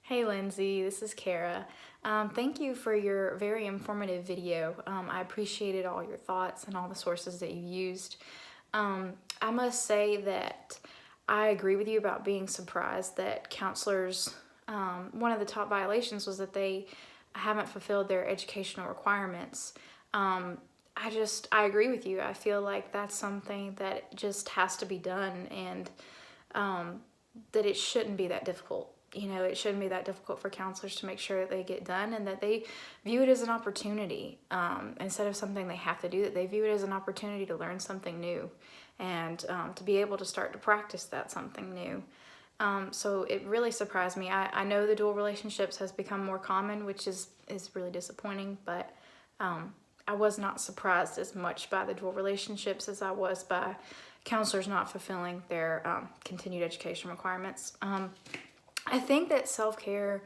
Hey Lindsay, this is Kara. Thank you for your very informative video. I appreciated all your thoughts and all the sources that you used. I must say that I agree with you about being surprised that counselors, one of the top violations was that they haven't fulfilled their educational requirements. I agree with you. I feel like that's something that just has to be done, and that it shouldn't be that difficult. It shouldn't be that difficult for counselors to make sure that they get done and that they view it as an opportunity, instead of something they have to do, that they view it as an opportunity to learn something new and to be able to start to practice that something new. So it really surprised me. I know the dual relationships has become more common, which is really disappointing, but I was not surprised as much by the dual relationships as I was by counselors not fulfilling their continued education requirements. I think that self-care,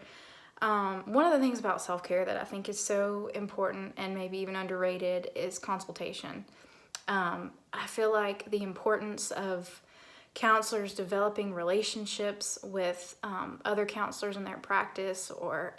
one of the things about self-care that I think is so important and maybe even underrated is consultation. I feel like the importance of counselors developing relationships with other counselors in their practice or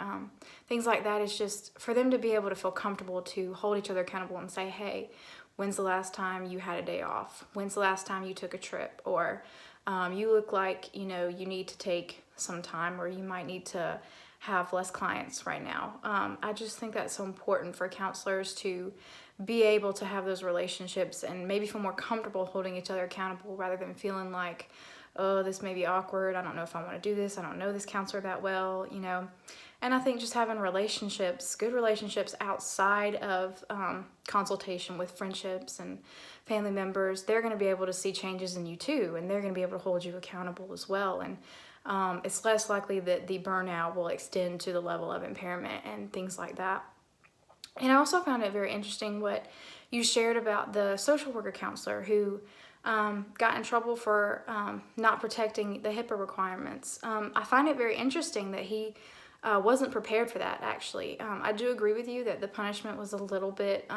things like that is just for them to be able to feel comfortable to hold each other accountable and say, hey, when's the last time you had a day off? When's the last time you took a trip? Or you look like you need to take some time, or you might need to have less clients right now. I just think that's so important for counselors to be able to have those relationships and maybe feel more comfortable holding each other accountable rather than feeling like, oh, this may be awkward. I don't know if I want to do this. I don't know this counselor that well, And I think just having relationships, good relationships outside of consultation with friendships and family members, they're going to be able to see changes in you too, and they're going to be able to hold you accountable as well. And it's less likely that the burnout will extend to the level of impairment and things like that. And I also found it very interesting what you shared about the social worker counselor who got in trouble for not protecting the HIPAA requirements. I find it very interesting that he wasn't prepared for that, actually. I do agree with you that the punishment was a little bit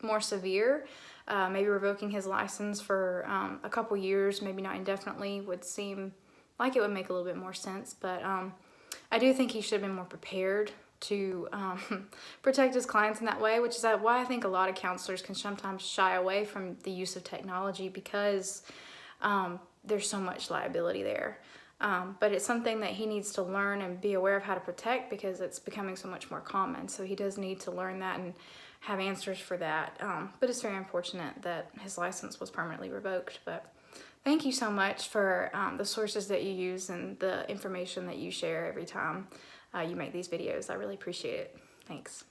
more severe. Maybe revoking his license for a couple years, maybe not indefinitely, would seem like it would make a little bit more sense. But I do think he should have been more prepared to protect his clients in that way, which is why I think a lot of counselors can sometimes shy away from the use of technology because there's so much liability there. But it's something that he needs to learn and be aware of how to protect because it's becoming so much more common. So he does need to learn that and have answers for that. But it's very unfortunate that his license was permanently revoked. But thank you so much for the sources that you use and the information that you share every time you make these videos. I really appreciate it. Thanks.